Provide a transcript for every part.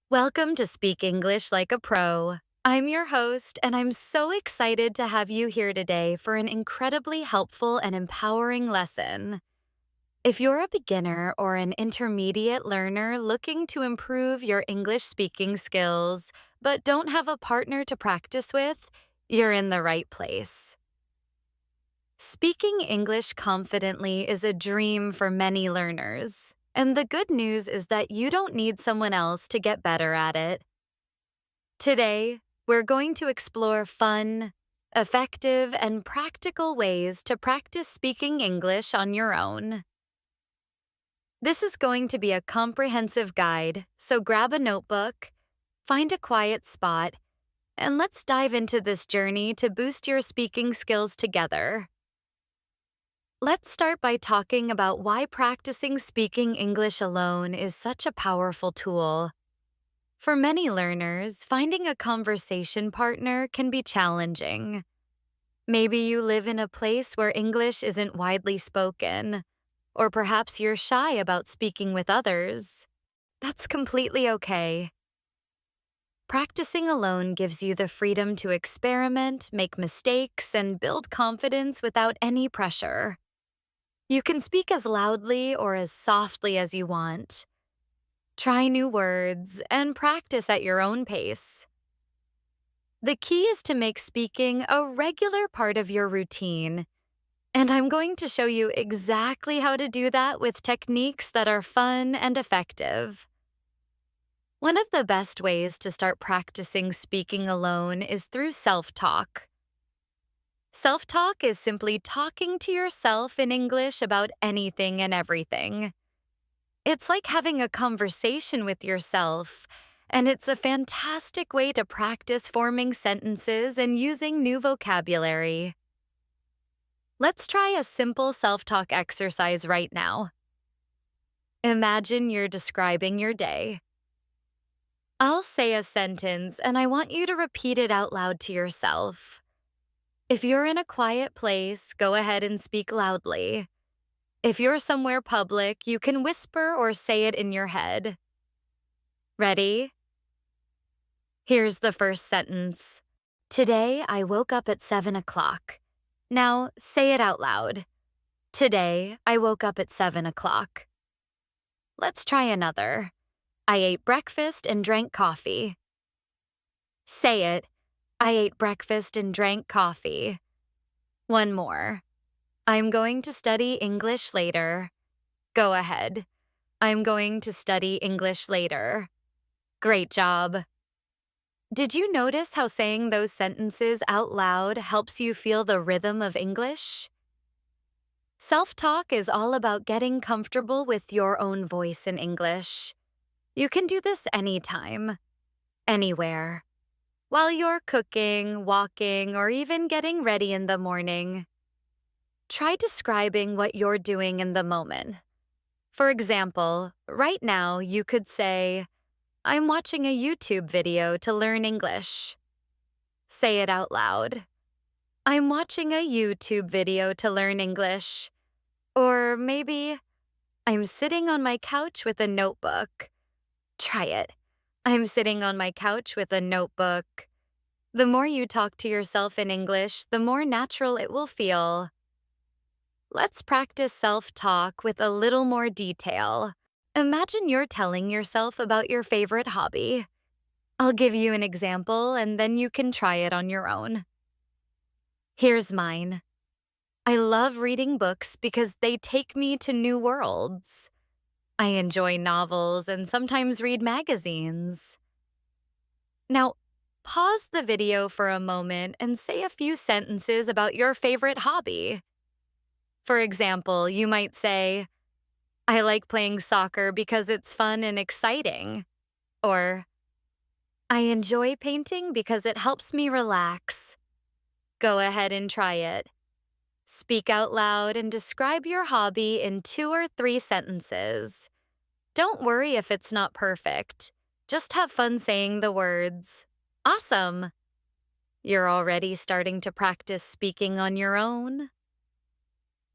Welcome to Speak English Like a Pro. I'm your host, and I'm so excited to have you here today for an incredibly helpful and empowering lesson. If you're a beginner or an intermediate learner looking to improve your English speaking skills, but don't have a partner to practice with, you're in the right place. Speaking English confidently is a dream for many learners, and the good news is that you don't need someone else to get better at it. Today, we're going to explore fun, effective, and practical ways to practice speaking English on your own. This is going to be a comprehensive guide, so grab a notebook, find a quiet spot, and let's dive into this journey to boost your speaking skills together. Let's start by talking about why practicing speaking English alone is such a powerful tool. For many learners, finding a conversation partner can be challenging. Maybe you live in a place where English isn't widely spoken, or perhaps you're shy about speaking with others. That's completely okay. Practicing alone gives you the freedom to experiment, make mistakes, and build confidence without any pressure. You can speak as loudly or as softly as you want. Try new words and practice at your own pace. The key is to make speaking a regular part of your routine, and I'm going to show you exactly how to do that with techniques that are fun and effective. One of the best ways to start practicing speaking alone is through self-talk. Self-talk is simply talking to yourself in English about anything and everything. It's like having a conversation with yourself, and it's a fantastic way to practice forming sentences and using new vocabulary. Let's try a simple self-talk exercise right now. Imagine you're describing your day. I'll say a sentence, and I want you to repeat it out loud to yourself. If you're in a quiet place, go ahead and speak loudly. If you're somewhere public, you can whisper or say it in your head. Ready? Here's the first sentence. Today, I woke up at 7 o'clock. Now, say it out loud. Today, I woke up at 7 o'clock. Let's try another. I ate breakfast and drank coffee. Say it. I ate breakfast and drank coffee. One more. I'm going to study English later. Go ahead. I'm going to study English later. Great job. Did you notice how saying those sentences out loud helps you feel the rhythm of English? Self-talk is all about getting comfortable with your own voice in English. You can do this anytime, anywhere, while you're cooking, walking, or even getting ready in the morning. Try describing what you're doing in the moment. For example, right now you could say, I'm watching a YouTube video to learn English. Say it out loud. I'm watching a YouTube video to learn English. Or maybe, I'm sitting on my couch with a notebook. Try it. I'm sitting on my couch with a notebook. The more you talk to yourself in English, the more natural it will feel. Let's practice self-talk with a little more detail. Imagine you're telling yourself about your favorite hobby. I'll give you an example, and then you can try it on your own. Here's mine. I love reading books because they take me to new worlds. I enjoy novels and sometimes read magazines. Now, pause the video for a moment and say a few sentences about your favorite hobby. For example, you might say, I like playing soccer because it's fun and exciting. Or, I enjoy painting because it helps me relax. Go ahead and try it. Speak out loud and describe your hobby in 2 or 3 sentences. Don't worry if it's not perfect. Just have fun saying the words. Awesome! You're already starting to practice speaking on your own.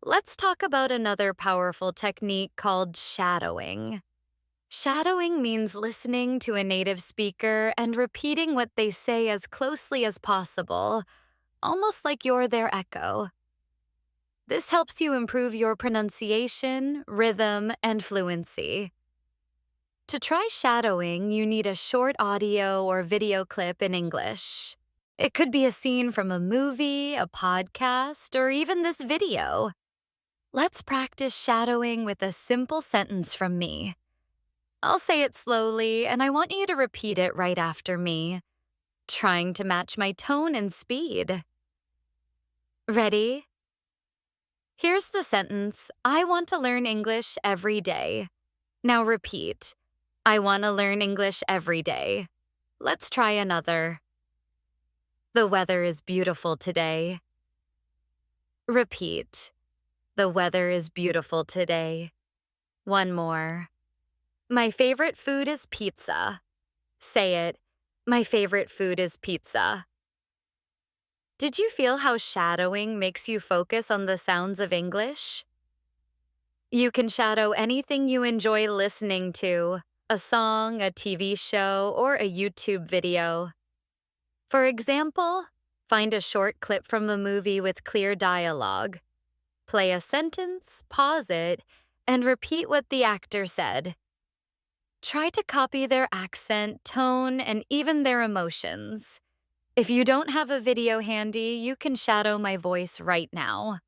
Let's talk about another powerful technique called shadowing. Shadowing means listening to a native speaker and repeating what they say as closely as possible, almost like you're their echo. This helps you improve your pronunciation, rhythm, and fluency. To try shadowing, you need a short audio or video clip in English. It could be a scene from a movie, a podcast, or even this video. Let's practice shadowing with a simple sentence from me. I'll say it slowly, and I want you to repeat it right after me, trying to match my tone and speed. Ready? Here's the sentence, I want to learn English every day. Now repeat, I want to learn English every day. Let's try another. The weather is beautiful today. Repeat, the weather is beautiful today. One more. My favorite food is pizza. Say it, my favorite food is pizza. Did you feel how shadowing makes you focus on the sounds of English? You can shadow anything you enjoy listening to, a song, a TV show, or a YouTube video. For example, find a short clip from a movie with clear dialogue. Play a sentence, pause it, and repeat what the actor said. Try to copy their accent, tone, and even their emotions. If you don't have a video handy, you can shadow my voice right now.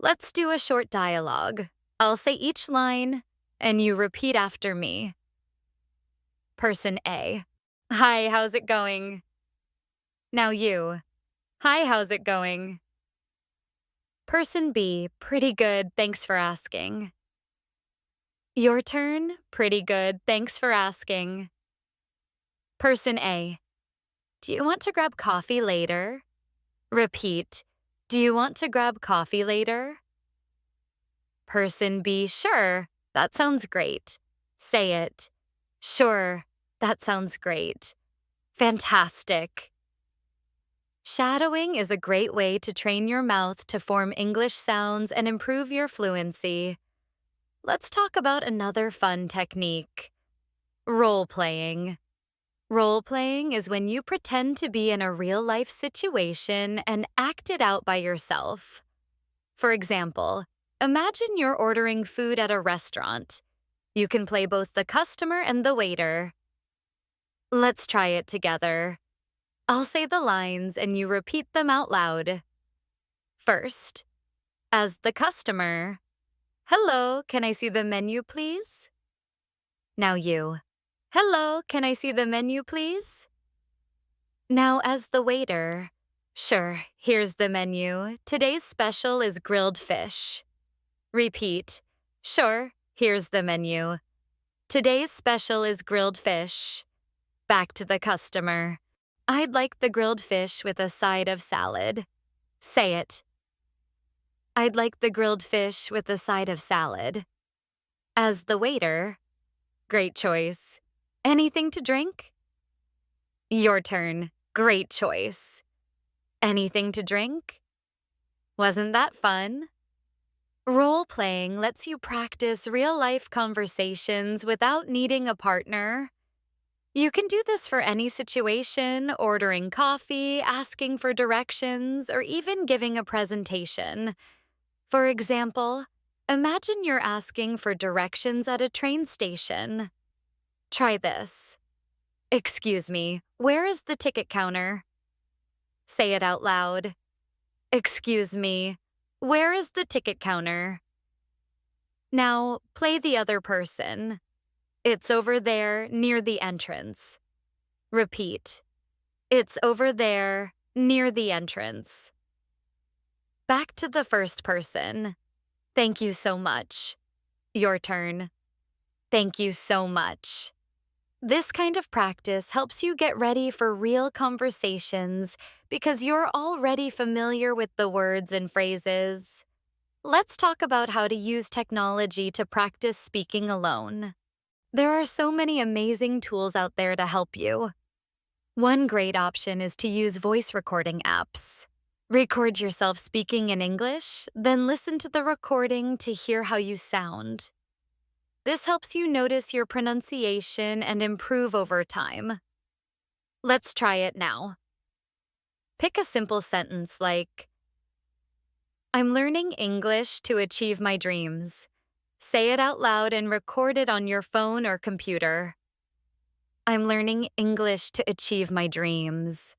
Let's do a short dialogue. I'll say each line, and you repeat after me. Person A. Hi, how's it going? Now you. Hi, how's it going? Person B. Pretty good, thanks for asking. Your turn. Pretty good, thanks for asking. Person A. Do you want to grab coffee later? Repeat. Do you want to grab coffee later? Person B. Sure, that sounds great. Say it. Sure, that sounds great. Fantastic. Shadowing is a great way to train your mouth to form English sounds and improve your fluency. Let's talk about another fun technique. Role-playing. Role-playing is when you pretend to be in a real-life situation and act it out by yourself. For example, imagine you're ordering food at a restaurant. You can play both the customer and the waiter. Let's try it together. I'll say the lines and you repeat them out loud. First, as the customer, hello, can I see the menu, please? Now you, hello, can I see the menu, please? Now as the waiter, sure, here's the menu. Today's special is grilled fish. Repeat, sure, here's the menu. Today's special is grilled fish. Back to the customer. I'd like the grilled fish with a side of salad. Say it. I'd like the grilled fish with a side of salad. As the waiter, great choice. Anything to drink? Your turn. Great choice. Anything to drink? Wasn't that fun? Role-playing lets you practice real-life conversations without needing a partner. You can do this for any situation, ordering coffee, asking for directions, or even giving a presentation. For example, imagine you're asking for directions at a train station. Try this. Excuse me, where is the ticket counter? Say it out loud. Excuse me, where is the ticket counter? Now, play the other person. It's over there, near the entrance. Repeat. It's over there, near the entrance. Back to the first person. Thank you so much. Your turn. Thank you so much. This kind of practice helps you get ready for real conversations because you're already familiar with the words and phrases. Let's talk about how to use technology to practice speaking alone. There are so many amazing tools out there to help you. One great option is to use voice recording apps. Record yourself speaking in English, then listen to the recording to hear how you sound. This helps you notice your pronunciation and improve over time. Let's try it now. Pick a simple sentence like, I'm learning English to achieve my dreams. Say it out loud and record it on your phone or computer. I'm learning English to achieve my dreams.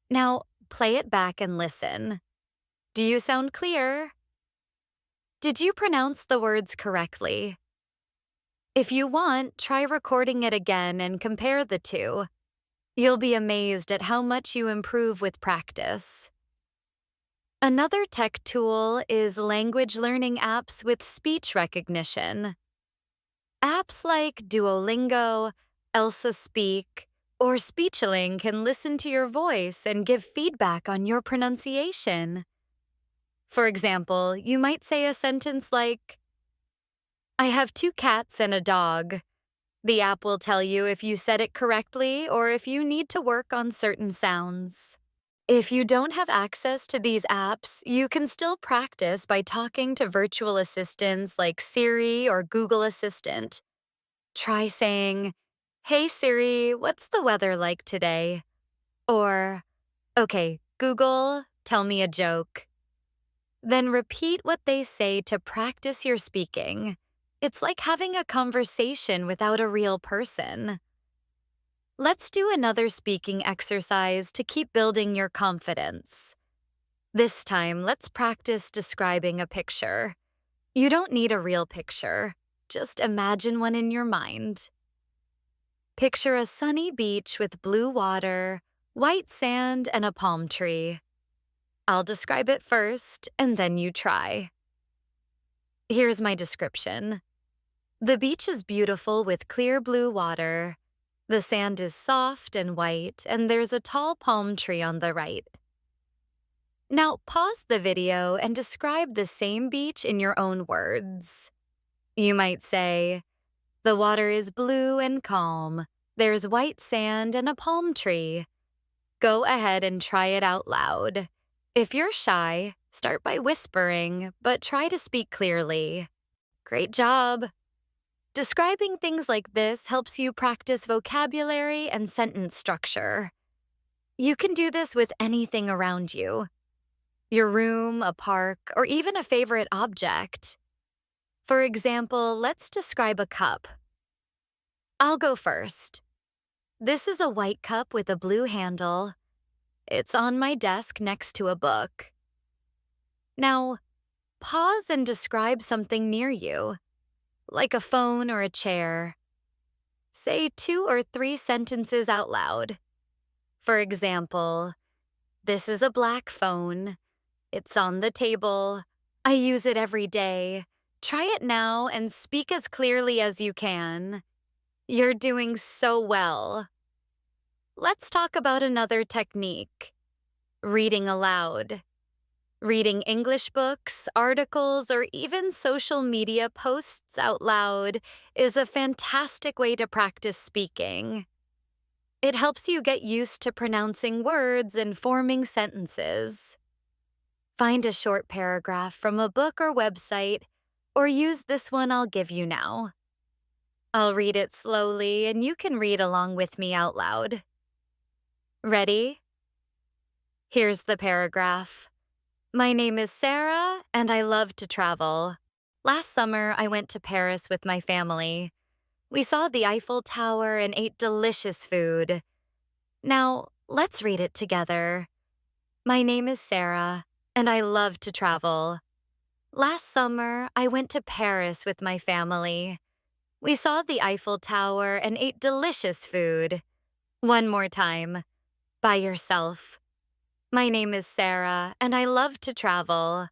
Now, play it back and listen. Do you sound clear? Did you pronounce the words correctly? If you want, try recording it again and compare the two. You'll be amazed at how much you improve with practice. Another tech tool is language learning apps with speech recognition. Apps like Duolingo, Elsa Speak, or Speechling can listen to your voice and give feedback on your pronunciation. For example, you might say a sentence like, I have 2 cats and a dog. The app will tell you if you said it correctly or if you need to work on certain sounds. If you don't have access to these apps, you can still practice by talking to virtual assistants like Siri or Google Assistant. Try saying, Hey Siri, what's the weather like today? Or, Okay, Google, tell me a joke. Then repeat what they say to practice your speaking. It's like having a conversation without a real person. Let's do another speaking exercise to keep building your confidence. This time, let's practice describing a picture. You don't need a real picture. Just imagine one in your mind. Picture a sunny beach with blue water, white sand, and a palm tree. I'll describe it first, and then you try. Here's my description. The beach is beautiful with clear blue water. The sand is soft and white, and there's a tall palm tree on the right. Now pause the video and describe the same beach in your own words. You might say, the water is blue and calm. There's white sand and a palm tree. Go ahead and try it out loud. If you're shy, start by whispering, but try to speak clearly. Great job! Describing things like this helps you practice vocabulary and sentence structure. You can do this with anything around you. Your room, a park, or even a favorite object. For example, let's describe a cup. I'll go first. This is a white cup with a blue handle. It's on my desk next to a book. Now, pause and describe something near you, like a phone or a chair. Say 2 or 3 sentences out loud. For example, this is a black phone. It's on the table. I use it every day. Try it now and speak as clearly as you can. You're doing so well. Let's talk about another technique. Reading aloud. Reading English books, articles, or even social media posts out loud is a fantastic way to practice speaking. It helps you get used to pronouncing words and forming sentences. Find a short paragraph from a book or website, or use this one I'll give you now. I'll read it slowly, and you can read along with me out loud. Ready? Here's the paragraph. My name is Sarah, and I love to travel. Last summer, I went to Paris with my family. We saw the Eiffel Tower and ate delicious food. Now, let's read it together. My name is Sarah, and I love to travel. Last summer, I went to Paris with my family. We saw the Eiffel Tower and ate delicious food. One more time. By yourself. My name is Sarah, and I love to travel.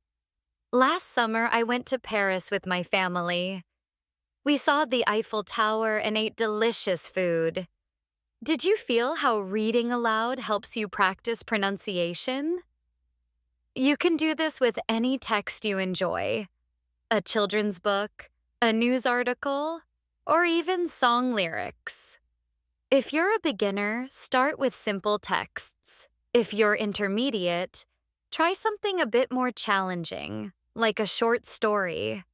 Last summer, I went to Paris with my family. We saw the Eiffel Tower and ate delicious food. Did you feel how reading aloud helps you practice pronunciation? You can do this with any text you enjoy. A children's book, a news article, or even song lyrics. If you're a beginner, start with simple texts. If you're intermediate, try something a bit more challenging, like a short story.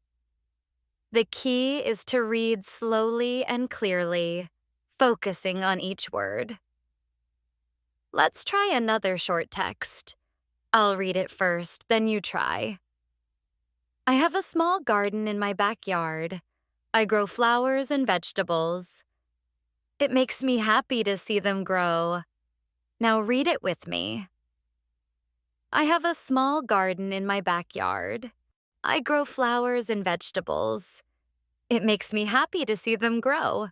The key is to read slowly and clearly, focusing on each word. Let's try another short text. I'll read it first, then you try. I have a small garden in my backyard. I grow flowers and vegetables. It makes me happy to see them grow. Now read it with me. I have a small garden in my backyard. I grow flowers and vegetables. It makes me happy to see them grow.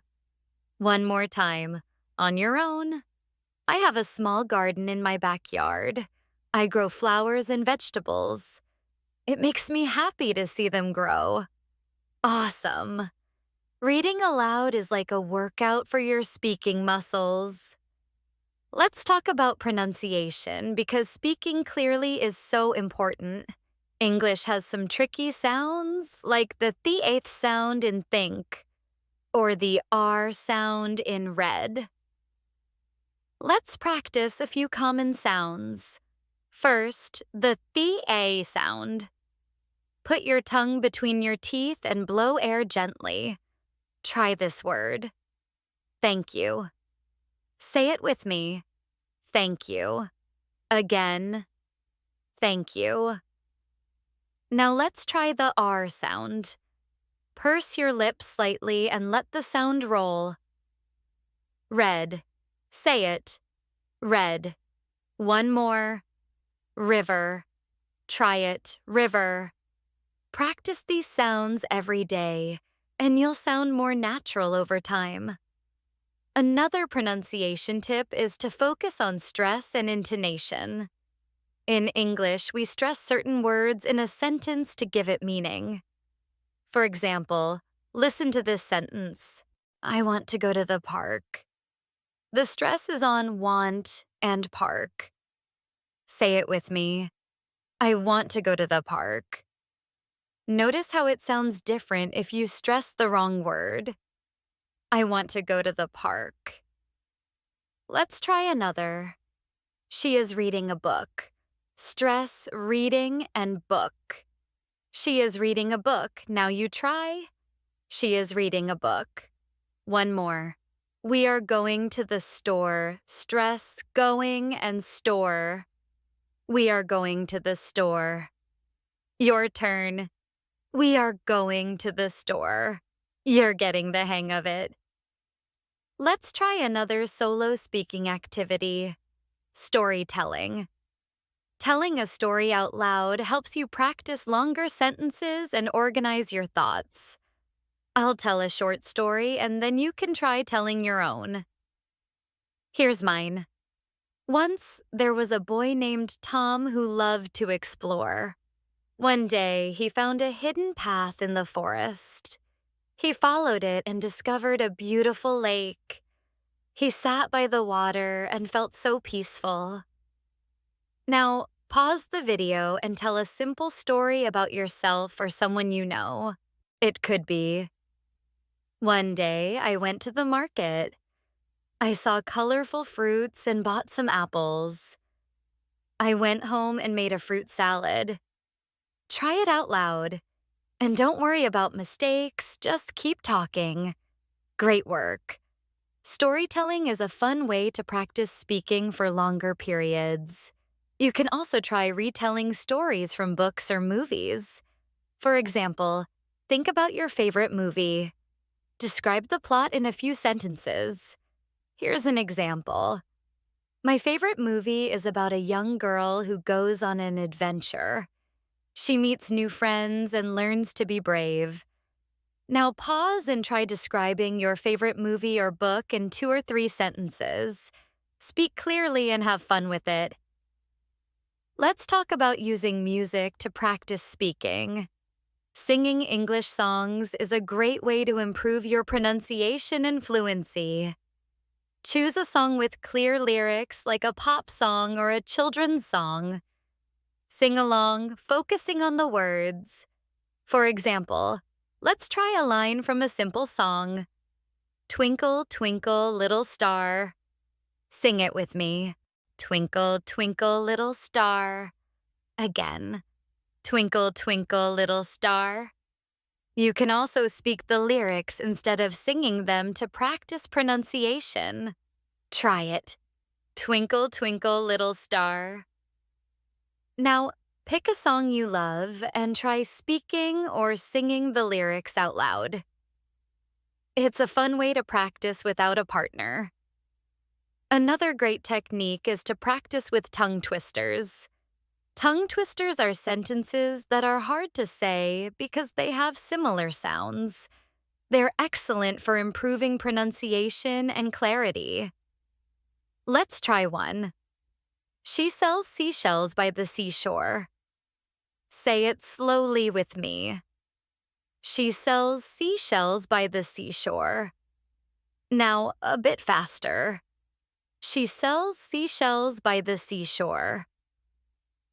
One more time, on your own. I have a small garden in my backyard. I grow flowers and vegetables. It makes me happy to see them grow. Awesome. Reading aloud is like a workout for your speaking muscles. Let's talk about pronunciation because speaking clearly is so important. English has some tricky sounds, like the th sound in think, or the r sound in red. Let's practice a few common sounds. First, the th sound. Put your tongue between your teeth and blow air gently. Try this word. Thank you. Say it with me. Thank you. Again. Thank you. Now let's try the R sound. Purse your lips slightly and let the sound roll. Red. Say it. Red. One more. River. Try it. River. Practice these sounds every day, and you'll sound more natural over time. Another pronunciation tip is to focus on stress and intonation. In English, we stress certain words in a sentence to give it meaning. For example, listen to this sentence. I want to go to the park. The stress is on want and park. Say it with me. I want to go to the park. Notice how it sounds different if you stress the wrong word. I want to go to the park. Let's try another. She is reading a book. Stress reading and book. She is reading a book. Now you try. She is reading a book. One more. We are going to the store. Stress going and store. We are going to the store. Your turn. We are going to the store. You're getting the hang of it. Let's try another solo speaking activity. Storytelling. Telling a story out loud helps you practice longer sentences and organize your thoughts. I'll tell a short story and then you can try telling your own. Here's mine. Once, there was a boy named Tom who loved to explore. One day, he found a hidden path in the forest. He followed it and discovered a beautiful lake. He sat by the water and felt so peaceful. Now, pause the video and tell a simple story about yourself or someone you know. It could be, one day I went to the market. I saw colorful fruits and bought some apples. I went home and made a fruit salad. Try it out loud. And don't worry about mistakes, just keep talking. Great work. Storytelling is a fun way to practice speaking for longer periods. You can also try retelling stories from books or movies. For example, think about your favorite movie. Describe the plot in a few sentences. Here's an example. My favorite movie is about a young girl who goes on an adventure. She meets new friends and learns to be brave. Now pause and try describing your favorite movie or book in 2 or 3 sentences. Speak clearly and have fun with it. Let's talk about using music to practice speaking. Singing English songs is a great way to improve your pronunciation and fluency. Choose a song with clear lyrics like a pop song or a children's song. Sing along, focusing on the words. For example, let's try a line from a simple song. Twinkle, twinkle, little star. Sing it with me. Twinkle, twinkle, little star. Again. Twinkle, twinkle, little star. You can also speak the lyrics instead of singing them to practice pronunciation. Try it. Twinkle, twinkle, little star. Now, pick a song you love and try speaking or singing the lyrics out loud. It's a fun way to practice without a partner. Another great technique is to practice with tongue twisters. Tongue twisters are sentences that are hard to say because they have similar sounds. They're excellent for improving pronunciation and clarity. Let's try one. She sells seashells by the seashore. Say it slowly with me. She sells seashells by the seashore. Now, a bit faster. She sells seashells by the seashore.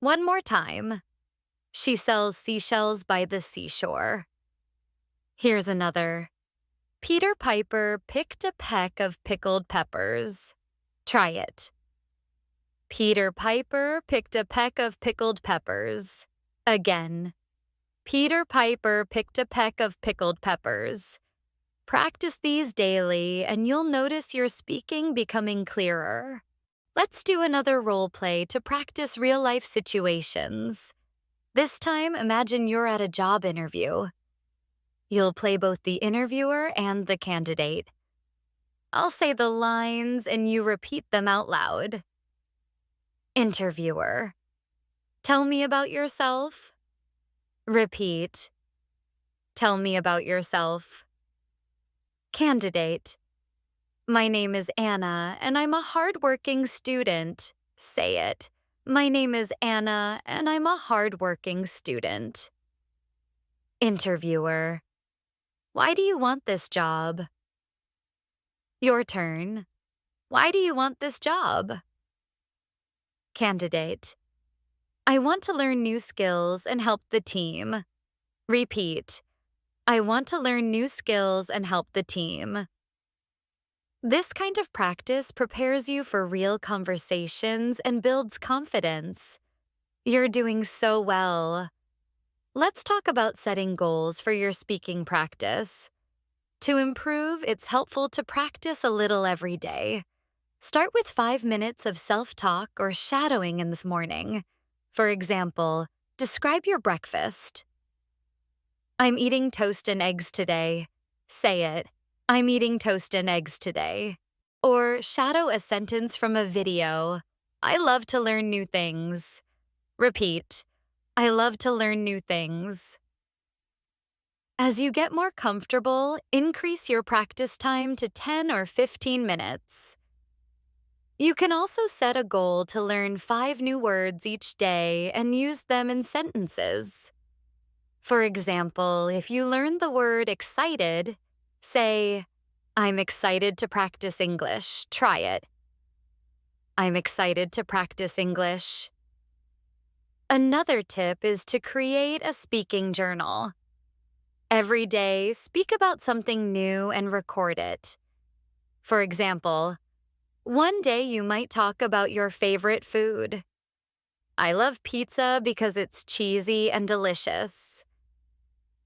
One more time. She sells seashells by the seashore. Here's another. Peter Piper picked a peck of pickled peppers. Try it. Peter Piper picked a peck of pickled peppers. Again. Peter Piper picked a peck of pickled peppers. Practice these daily, and you'll notice your speaking becoming clearer. Let's do another role play to practice real-life situations. This time, imagine you're at a job interview. You'll play both the interviewer and the candidate. I'll say the lines, and you repeat them out loud. Interviewer. Tell me about yourself. Repeat. Tell me about yourself. Candidate. My name is Anna, and I'm a hardworking student. Say it. My name is Anna, and I'm a hardworking student. Interviewer. Why do you want this job? Your turn. Why do you want this job? Candidate. I want to learn new skills and help the team. Repeat. I want to learn new skills and help the team. This kind of practice prepares you for real conversations and builds confidence. You're doing so well. Let's talk about setting goals for your speaking practice. To improve, it's helpful to practice a little every day. Start with 5 minutes of self-talk or shadowing in the morning. For example, describe your breakfast. I'm eating toast and eggs today. Say it. I'm eating toast and eggs today. Or shadow a sentence from a video. I love to learn new things. Repeat. I love to learn new things. As you get more comfortable, increase your practice time to 10 or 15 minutes. You can also set a goal to learn 5 new words each day and use them in sentences. For example, if you learn the word excited, say, I'm excited to practice English. Try it. I'm excited to practice English. Another tip is to create a speaking journal. Every day, speak about something new and record it. For example, one day you might talk about your favorite food. I love pizza because it's cheesy and delicious.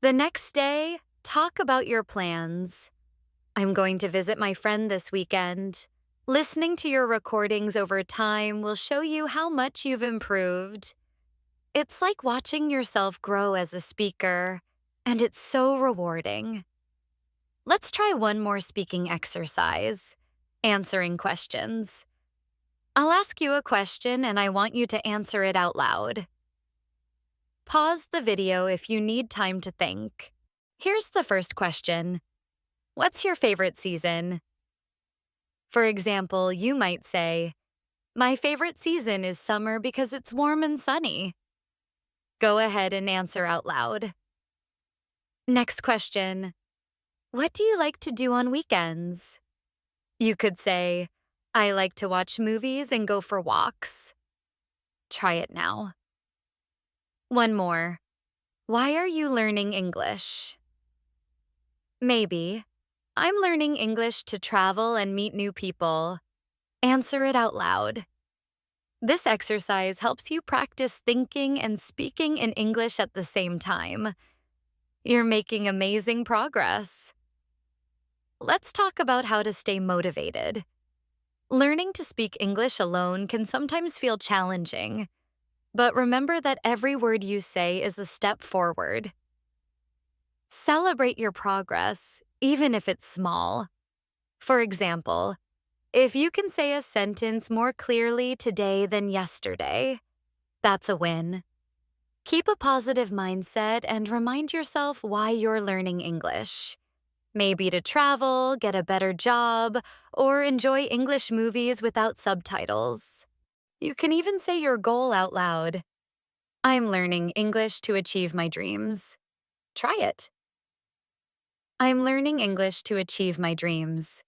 The next day, talk about your plans. I'm going to visit my friend this weekend. Listening to your recordings over time will show you how much you've improved. It's like watching yourself grow as a speaker, and it's so rewarding. Let's try one more speaking exercise, answering questions. I'll ask you a question and I want you to answer it out loud. Pause the video if you need time to think. Here's the first question. What's your favorite season? For example, you might say, my favorite season is summer because it's warm and sunny. Go ahead and answer out loud. Next question. What do you like to do on weekends? You could say, I like to watch movies and go for walks. Try it now. One more. Why are you learning English? Maybe. I'm learning English to travel and meet new people. Answer it out loud. This exercise helps you practice thinking and speaking in English at the same time. You're making amazing progress. Let's talk about how to stay motivated. Learning to speak English alone can sometimes feel challenging, but remember that every word you say is a step forward. Celebrate your progress, even if it's small. For example, if you can say a sentence more clearly today than yesterday, that's a win. Keep a positive mindset and remind yourself why you're learning English. Maybe to travel, get a better job, or enjoy English movies without subtitles. You can even say your goal out loud. I'm learning English to achieve my dreams. Try it. I'm learning English to achieve my dreams.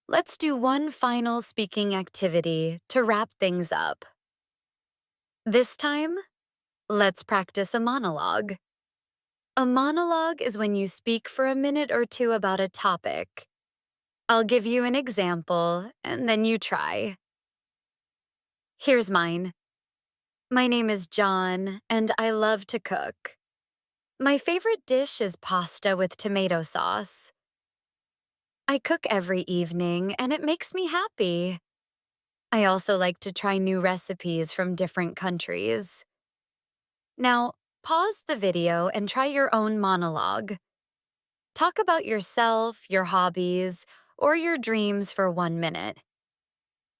Let's do one final speaking activity to wrap things up. This time, let's practice a monologue. A monologue is when you speak for a minute or two about a topic. I'll give you an example, and then you try. Here's mine. My name is John, and I love to cook. My favorite dish is pasta with tomato sauce. I cook every evening, and it makes me happy. I also like to try new recipes from different countries. Now, pause the video and try your own monologue. Talk about yourself, your hobbies, or your dreams for 1 minute.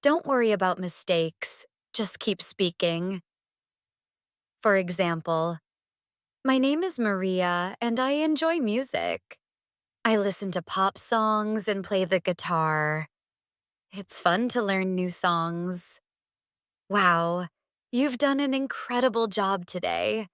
Don't worry about mistakes, just keep speaking. For example, my name is Maria and I enjoy music. I listen to pop songs and play the guitar. It's fun to learn new songs. Wow, you've done an incredible job today.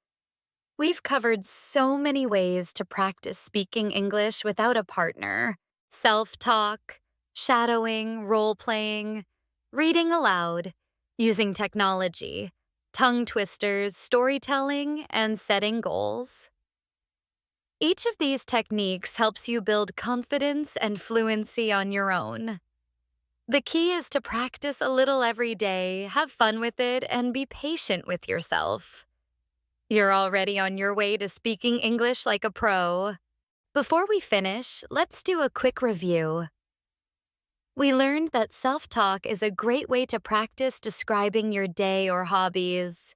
We've covered so many ways to practice speaking English without a partner. Self-talk, shadowing, role-playing, reading aloud, using technology, tongue twisters, storytelling, and setting goals. Each of these techniques helps you build confidence and fluency on your own. The key is to practice a little every day, have fun with it, and be patient with yourself. You're already on your way to speaking English like a pro. Before we finish, let's do a quick review. We learned that self-talk is a great way to practice describing your day or hobbies.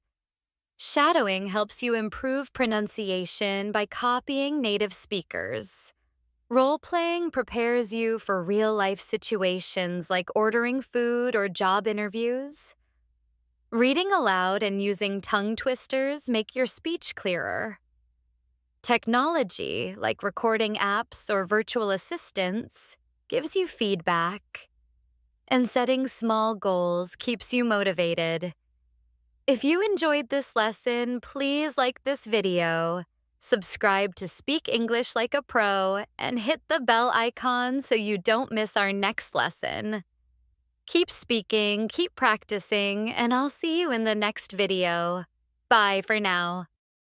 Shadowing helps you improve pronunciation by copying native speakers. Role-playing prepares you for real-life situations like ordering food or job interviews. Reading aloud and using tongue twisters make your speech clearer. Technology, like recording apps or virtual assistants, gives you feedback. And setting small goals keeps you motivated. If you enjoyed this lesson, please like this video, subscribe to Speak English Like a Pro, and hit the bell icon so you don't miss our next lesson. Keep speaking, keep practicing, and I'll see you in the next video. Bye for now.